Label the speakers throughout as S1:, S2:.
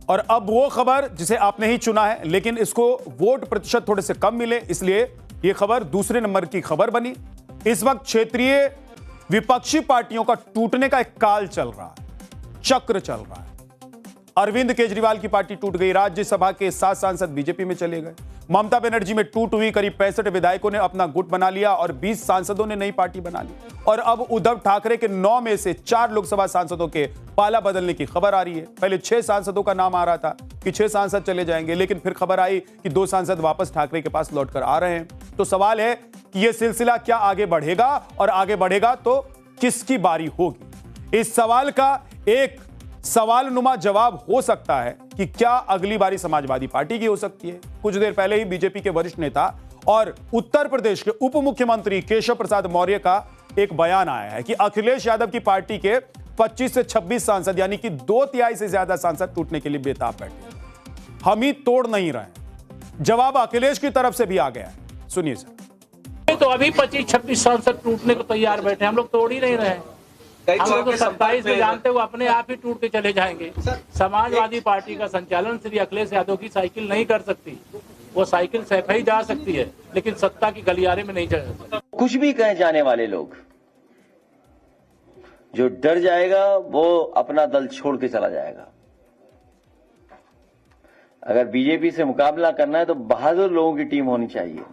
S1: और अब वो खबर जिसे आपने ही चुना है, लेकिन इसको वोट प्रतिशत थोड़े से कम मिले, इसलिए यह खबर दूसरे नंबर की खबर बनी। इस वक्त क्षेत्रीय विपक्षी पार्टियों का टूटने का एक काल चल रहा है, चक्र चल रहा है। अरविंद केजरीवाल की पार्टी टूट गई, राज्यसभा के 7 सांसद बीजेपी में चले गए। ममता बनर्जी में टूट हुई, करीब 65 विधायकों ने अपना गुट बना लिया और 20 सांसदों ने नई पार्टी बना ली। और अब उद्धव ठाकरे के 9 में से 4 लोकसभा सांसदों के पाला बदलने की खबर आ रही है। पहले 6 सांसदों का नाम आ रहा था कि 6 सांसद चले जाएंगे, लेकिन फिर खबर आई कि 2 सांसद वापस ठाकरे के पास लौटकर आ रहे हैं। तो सवाल है कि यह सिलसिला क्या आगे बढ़ेगा, और आगे बढ़ेगा तो किसकी बारी होगी? इस सवाल का एक सवालनुमा जवाब हो सकता है कि क्या अगली बारी समाजवादी पार्टी की हो सकती है। कुछ देर पहले ही बीजेपी के वरिष्ठ नेता और उत्तर प्रदेश के उप मुख्यमंत्री केशव प्रसाद मौर्य का एक बयान आया है कि अखिलेश यादव की पार्टी के 25 से 26 सांसद यानी कि 2/3 से ज्यादा सांसद टूटने के लिए बेताब बैठे। हम ही तोड़ नहीं रहे। जवाब अखिलेश की तरफ से भी आ गया है, सुनिए सर।
S2: तो अभी 25-26 सांसद टूटने को तैयार बैठे, हम लोग तोड़ ही नहीं रहे। हम लोग तो 27 में जानते हुए अपने आप ही टूट के चले जाएंगे। समाजवादी पार्टी का संचालन श्री अखिलेश यादव की साइकिल नहीं कर सकती। वो साइकिल सैफ ही जा सकती है, लेकिन सत्ता की गलियारे में नहीं जा सकती।
S3: कुछ भी कहे जाने वाले लोग, जो डर जाएगा वो अपना दल छोड़ के चला जाएगा। अगर बीजेपी से मुकाबला करना है तो बहादुर लोगों की टीम होनी चाहिए,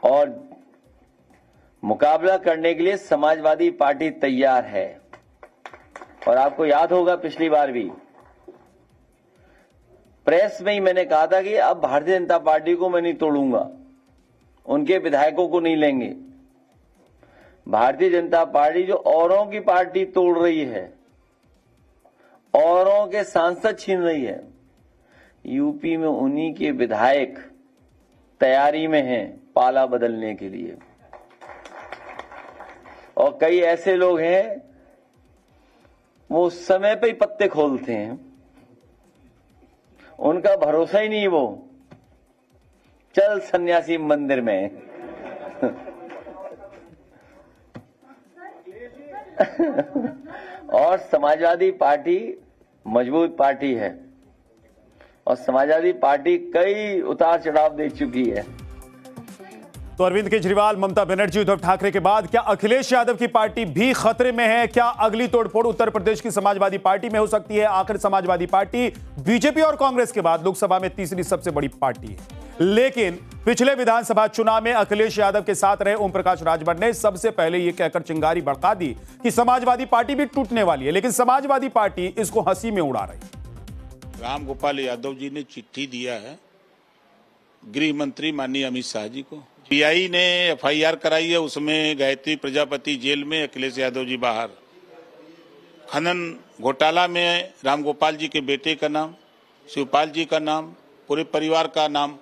S3: और मुकाबला करने के लिए समाजवादी पार्टी तैयार है। और आपको याद होगा पिछली बार भी प्रेस में ही मैंने कहा था कि अब भारतीय जनता पार्टी को मैं नहीं तोड़ूंगा, उनके विधायकों को नहीं लेंगे। भारतीय जनता पार्टी जो औरों की पार्टी तोड़ रही है, औरों के सांसद छीन रही है, यूपी में उन्हीं के विधायक तैयारी में हैं पाला बदलने के लिए। और कई ऐसे लोग हैं वो समय पे ही पत्ते खोलते हैं, उनका भरोसा ही नहीं। वो चल सन्यासी मंदिर में और समाजवादी पार्टी मजबूत पार्टी है, और समाजवादी पार्टी कई उतार चढ़ाव दे चुकी है।
S1: तो अरविंद केजरीवाल, ममता बनर्जी, उद्धव ठाकरे के बाद क्या अखिलेश यादव की पार्टी भी खतरे में है? क्या अगली तोड़फोड़ उत्तर प्रदेश की समाजवादी पार्टी में हो सकती है? आखिर समाजवादी पार्टी बीजेपी और कांग्रेस के बाद लोकसभा में तीसरी सबसे बड़ी पार्टी है, लेकिन पिछले विधानसभा चुनाव में अखिलेश यादव के साथ रहे ओम प्रकाश राजभर ने सबसे पहले यह कहकर चिंगारी भड़का दी कि समाजवादी पार्टी भी टूटने वाली है, लेकिन समाजवादी पार्टी इसको हंसी में उड़ा रही है।
S4: राम गोपाल यादव जी ने चिट्ठी दिया है गृह मंत्री माननीय अमित शाह जी को। पीआई ने एफआईआर कराई है, उसमें गायत्री प्रजापति जेल में, अखिलेश यादव जी बाहर। खनन घोटाला में रामगोपाल जी के बेटे का नाम, शिवपाल जी का नाम, पूरे परिवार का नाम।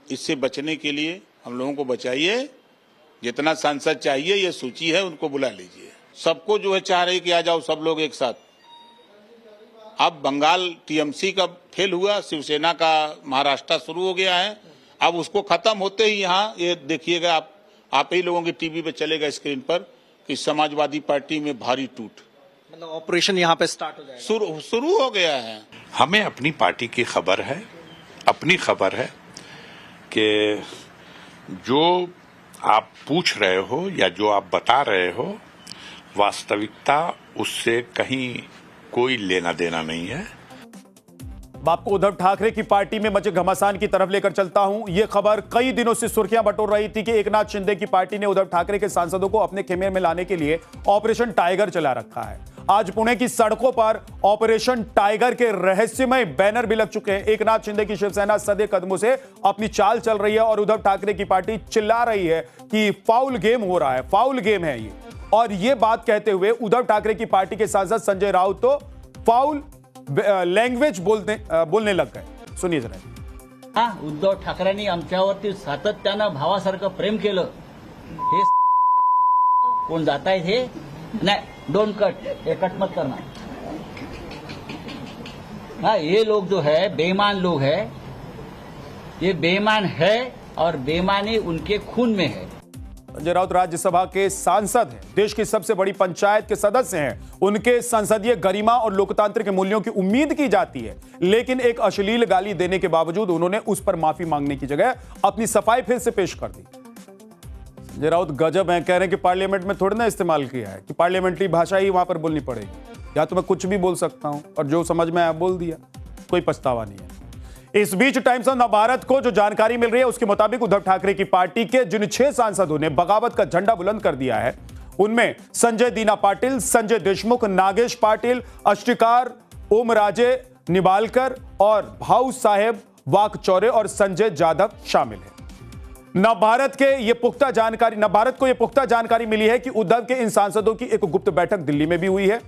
S4: इससे बचने के लिए हम लोगों को बचाइए। जितना सांसद चाहिए, ये सूची है, उनको बुला लीजिए। सबको जो है चाह रहे कि आ जाओ सब लोग एक साथ। अब बंगाल टीएमसी का फेल हुआ, शिवसेना का महाराष्ट्र शुरू हो गया है। अब उसको खत्म होते ही यहाँ ये देखिएगा, आप ही लोगों की टीवी पे चलेगा स्क्रीन पर कि समाजवादी पार्टी में भारी टूट,
S5: मतलब ऑपरेशन यहाँ पे स्टार्ट हो जाएगा,
S4: शुरू हो गया है।
S6: हमें अपनी पार्टी की खबर है, अपनी खबर है कि जो आप पूछ रहे हो या जो आप बता रहे हो, वास्तविकता उससे कहीं कोई लेना देना नहीं है।
S1: आपको उद्धव ठाकरे की पार्टी में मचे घमासान की तरफ लेकर चलता हूं। यह खबर कई दिनों से सुर्खियां बटोर रही थी कि एकनाथ शिंदे की पार्टी ने उद्धव ठाकरे के सांसदों को अपने खेमे में लाने के लिए ऑपरेशन टाइगर चला रखा है। आज पुणे की सड़कों पर ऑपरेशन टाइगर के रहस्यमय बैनर भी लग चुके हैं। एकनाथ शिंदे की शिवसेना सदे कदमों से अपनी चाल चल रही है और उद्धव ठाकरे की पार्टी चिल्ला रही है कि फाउल गेम हो रहा है, फाउल गेम है ये। और ये बात कहते हुए उद्धव ठाकरे की पार्टी के सांसद संजय राउत तो फाउल लँग्वेज बोलने लग गए। सुनिए जरा।
S7: उद्धव ठाकरेंनी आमच्यावरती सातत्यानं भावासारखं प्रेम केलं, हे कोण जातायत हे नाही, डोंट कट, हे कट मत करना। हाँ, ये लोग जो है बेईमान लोग है, ये बेईमान है और बेईमानी उनके खून में है।
S1: संजय राउत राज्यसभा के सांसद हैं, देश की सबसे बड़ी पंचायत के सदस्य हैं, उनके संसदीय गरिमा और लोकतांत्रिक मूल्यों की उम्मीद की जाती है, लेकिन एक अश्लील गाली देने के बावजूद उन्होंने उस पर माफी मांगने की जगह अपनी सफाई फिर से पेश कर दी। संजय राउत गजब हैं, कह रहे हैं कि पार्लियामेंट में थोड़ी ना इस्तेमाल किया है कि पार्लियामेंट्री भाषा ही वहां पर बोलनी पड़ेगी, या तो मैं कुछ भी बोल सकता हूं और जो समझ में आया बोल दिया, कोई पछतावा नहीं है। इस बीच टाइम्स ऑफ नवभारत को जो जानकारी मिल रही है उसके मुताबिक उद्धव ठाकरे की पार्टी के जिन 6 सांसदों ने बगावत का झंडा बुलंद कर दिया है उनमें संजय दीना पाटिल, संजय देशमुख, नागेश पाटिल, अष्टिकार ओमराजे निबालकर और भाऊ साहेब वाकचौरे और संजय जाधव शामिल हैं। नवभारत को यह पुख्ता जानकारी मिली है कि उद्धव के इन सांसदों की एक गुप्त बैठक दिल्ली में भी हुई है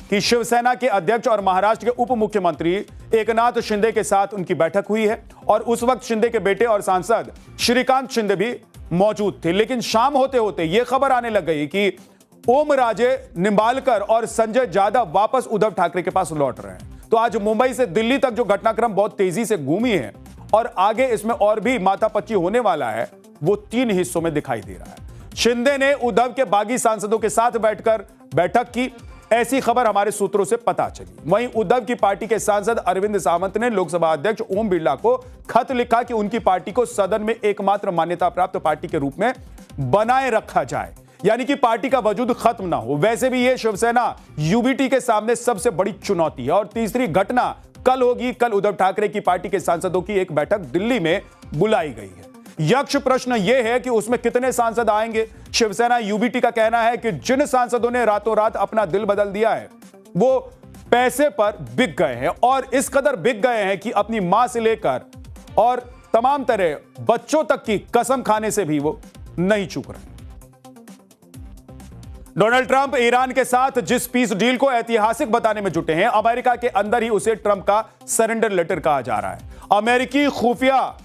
S1: कि शिवसेना के अध्यक्ष और महाराष्ट्र के उप मुख्यमंत्री एकनाथ शिंदे के साथ उनकी बैठक हुई है और उस वक्त शिंदे के बेटे और सांसद श्रीकांत शिंदे भी मौजूद थे। लेकिन शाम होते होते यह खबर आने लग गई कि ओमराजे निंबालकर और संजय जाधव वापस उद्धव ठाकरे के पास लौट रहे हैं। तो आज मुंबई से दिल्ली तक जो घटनाक्रम बहुत तेजी से घूमी है और आगे इसमें और भी माथापच्ची होने वाला है, वो 3 हिस्सों में दिखाई दे रहा है। शिंदे ने उद्धव के बागी सांसदों के साथ बैठकर बैठक की, ऐसी खबर हमारे सूत्रों से पता चली। वहीं उद्धव की पार्टी के सांसद अरविंद सावंत ने लोकसभा अध्यक्ष ओम बिरला को खत लिखा कि उनकी पार्टी को सदन में एकमात्र मान्यता प्राप्त पार्टी के रूप में बनाए रखा जाए, यानी कि पार्टी का वजूद खत्म ना हो। वैसे भी यह शिवसेना यूबीटी के सामने सबसे बड़ी चुनौती है। और तीसरी घटना कल होगी। कल उद्धव ठाकरे की पार्टी के सांसदों की एक बैठक दिल्ली में बुलाई गई है। यक्ष प्रश्न यह है कि उसमें कितने सांसद आएंगे। शिवसेना यूबीटी का कहना है कि जिन सांसदों ने रातों रात अपना दिल बदल दिया है वो पैसे पर बिक गए हैं और इस कदर बिक गए हैं कि अपनी मां से लेकर और तमाम तरह बच्चों तक की कसम खाने से भी वो नहीं चूक रहे। डोनाल्ड ट्रंप ईरान के साथ जिस पीस डील को ऐतिहासिक बताने में जुटे हैं, अमेरिका के अंदर ही उसे ट्रंप का सरेंडर लेटर कहा जा रहा है। अमेरिकी खुफिया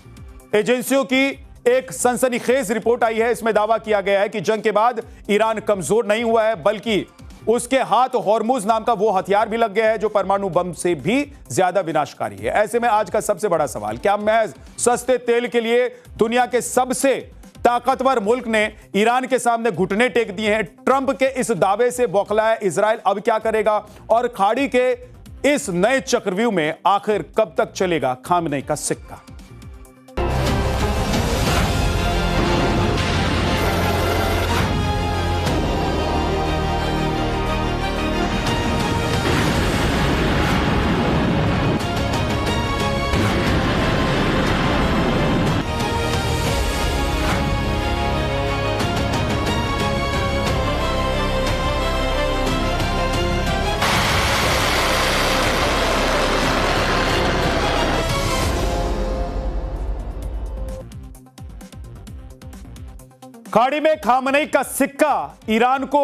S1: एजेंसियों की एक सनसनीखेज रिपोर्ट आई है। इसमें दावा किया गया है कि जंग के बाद ईरान कमजोर नहीं हुआ है, बल्कि उसके हाथ हॉर्मुज नाम का वो हथियार भी लग गया है जो परमाणु बम से भी ज्यादा विनाशकारी है। ऐसे में आज का सबसे बड़ा सवाल, क्या महज सस्ते तेल के लिए दुनिया के सबसे ताकतवर मुल्क ने ईरान के सामने घुटने टेक दिए हैं? ट्रंप के इस दावे से बौखलाया इजराइल अब क्या करेगा? और खाड़ी के इस नए चक्रव्यूह में आखिर कब तक चलेगा खामनेई का सिक्का? खाड़ी में खामनेई का सिक्का ईरान को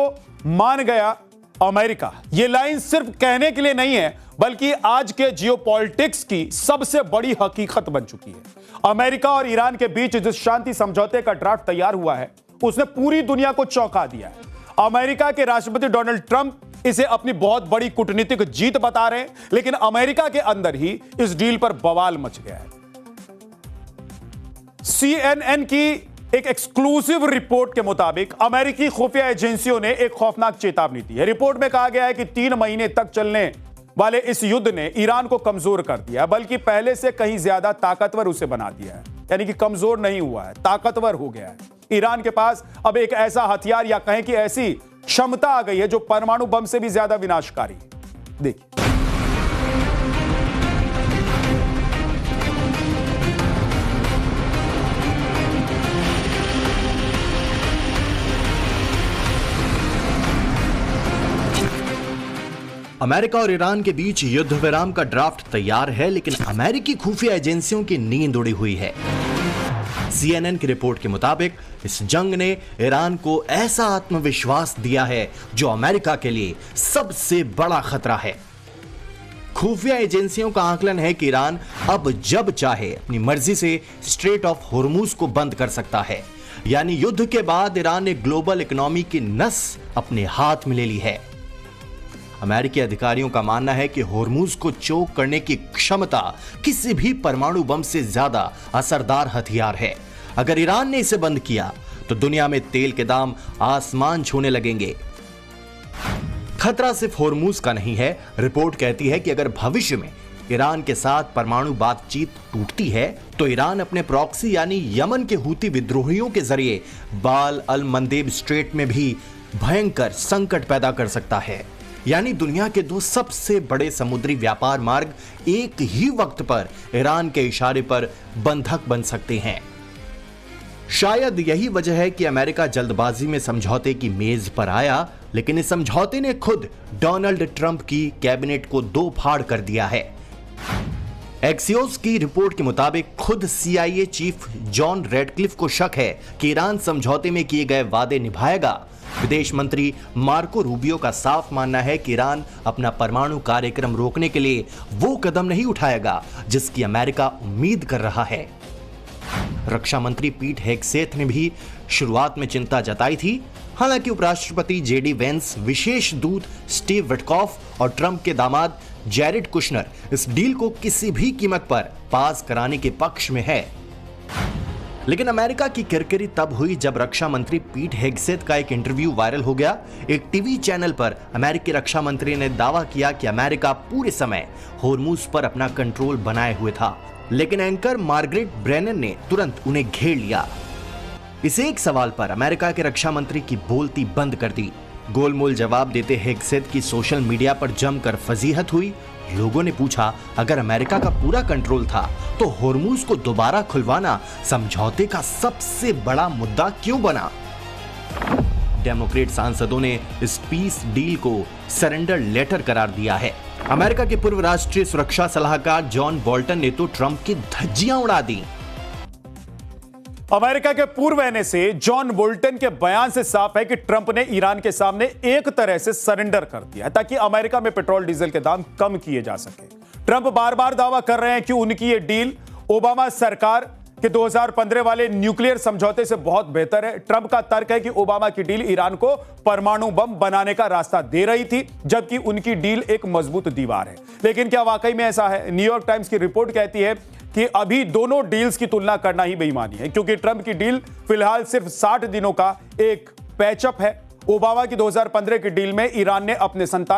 S1: मान गया अमेरिका। यह लाइन सिर्फ कहने के लिए नहीं है, बल्कि आज के जियोपॉलिटिक्स की सबसे बड़ी हकीकत बन चुकी है। अमेरिका और ईरान के बीच जिस शांति समझौते का ड्राफ्ट तैयार हुआ है, उसने पूरी दुनिया को चौंका दिया है। अमेरिका के राष्ट्रपति डोनाल्ड ट्रंप इसे अपनी बहुत बड़ी कूटनीतिक जीत बता रहे हैं, लेकिन अमेरिका के अंदर ही इस डील पर बवाल मच गया है। CNN की एक एक्सक्लूसिव रिपोर्ट के मुताबिक अमेरिकी खुफिया एजेंसियों ने एक खौफनाक चेतावनी दी है। रिपोर्ट में कहा गया है कि 3 महीने तक चलने वाले इस युद्ध ने ईरान को कमजोर कर दिया है, बल्कि पहले से कहीं ज्यादा ताकतवर उसे बना दिया है। यानी कि कमजोर नहीं हुआ है, ताकतवर हो गया है। ईरान के पास अब एक ऐसा हथियार या कहें कि ऐसी क्षमता आ गई है जो परमाणु बम से भी ज्यादा विनाशकारी है। देखिए,
S8: अमेरिका और ईरान के बीच युद्ध विराम का ड्राफ्ट तैयार है, लेकिन अमेरिकी खुफिया एजेंसियों की नींद उड़ी हुई है। CNN की रिपोर्ट के मुताबिक इस जंग ने ईरान को ऐसा आत्मविश्वास दिया है जो अमेरिका के लिए सबसे बड़ा खतरा है। खुफिया एजेंसियों का आकलन है कि ईरान अब जब चाहे अपनी मर्जी से स्ट्रेट ऑफ होर्मुज को बंद कर सकता है। यानी युद्ध के बाद ईरान ने ग्लोबल इकोनॉमी की नस अपने हाथ में ले ली है। अमेरिकी अधिकारियों का मानना है कि होर्मुज को चोक करने की क्षमता किसी भी परमाणु बम से ज्यादा असरदार हथियार है। अगर ईरान ने इसे बंद किया तो दुनिया में तेल के दाम आसमान छूने लगेंगे। खतरा सिर्फ होर्मुज का नहीं है। रिपोर्ट कहती है कि अगर भविष्य में ईरान के साथ परमाणु बातचीत टूटती है तो ईरान अपने प्रॉक्सी यानी यमन के हूती विद्रोहियों के जरिए बाल अल मंदेब स्ट्रेट में भी भयंकर संकट पैदा कर सकता है। यानी दुनिया के दो सबसे बड़े समुद्री व्यापार मार्ग एक ही वक्त पर ईरान के इशारे पर बंधक बन सकते हैं। शायद यही वजह है कि अमेरिका जल्दबाजी में समझौते की मेज पर आया, लेकिन इस समझौते ने खुद डोनाल्ड ट्रंप की कैबिनेट को दो फाड़ कर दिया है। एक्सियोस की रिपोर्ट के मुताबिक खुद CIA चीफ जॉन रेडक्लिफ को शक है कि ईरान समझौते में किए गए वादे निभाएगा। विदेश मंत्री मार्को रूबियो का साफ मानना है कि ईरान अपना परमाणु कार्यक्रम रोकने के लिए वो कदम नहीं उठाएगा जिसकी अमेरिका उम्मीद कर रहा है। रक्षा मंत्री पीट हेगसेथ ने भी शुरुआत में चिंता जताई थी। हालांकि उपराष्ट्रपति JD वेंस, विशेष दूत स्टीव विटकॉफ और ट्रंप के दामाद जैरेड कुशनर इस डील को किसी भी कीमत पर पास कराने के पक्ष में है। लेकिन अमेरिका की किरकिरी तब हुई जब रक्षा मंत्री पीट हेगसेथ का एक इंटरव्यू वायरल हो गया। एक टीवी चैनल पर अमेरिकी रक्षा मंत्री ने दावा किया कि अमेरिका पूरे समय होर्मुज पर अपना कंट्रोल बनाए हुए था, लेकिन एंकर मार्गरेट ब्रेनन ने तुरंत उन्हें घेर लिया। इस एक सवाल पर अमेरिका के रक्षा मंत्री की बोलती बंद कर दी। गोलमोल जवाब देते हेगसेथ की सोशल मीडिया पर जमकर फजीहत हुई। लोगों ने पूछा, अगर अमेरिका का पूरा कंट्रोल था तो होर्मुज को दोबारा खुलवाना समझौते का सबसे बड़ा मुद्दा क्यों बना? डेमोक्रेट सांसदों ने इस पीस डील को सरेंडर लेटर करार दिया है। अमेरिका के पूर्व राष्ट्रीय सुरक्षा सलाहकार जॉन बोल्टन ने तो ट्रंप की धज्जियां उड़ा दी।
S1: अमेरिका के पूर्व NSA जॉन बोल्टन के बयान से साफ है कि ट्रंप ने ईरान के सामने एक तरह से सरेंडर कर दिया ताकि अमेरिका में पेट्रोल डीजल के दाम कम किए जा सके। ट्रंप बार बार दावा कर रहे हैं कि उनकी यह डील ओबामा सरकार के 2015 वाले न्यूक्लियर समझौते से बहुत बेहतर है। ट्रंप का तर्क है कि ओबामा की डील ईरान को परमाणु बम बनाने का रास्ता दे रही थी, जबकि उनकी डील एक मजबूत दीवार है। लेकिन क्या वाकई में ऐसा है? न्यूयॉर्क टाइम्स की रिपोर्ट कहती है कि अभी दोनों डील्स की तुलना करना ही बेईमानी है, क्योंकि ट्रंप की डील फिलहाल सिर्फ 60 दिनों का एक पैचअप है। ओबामा की 2015 की डील में ईरान ने अपने संतान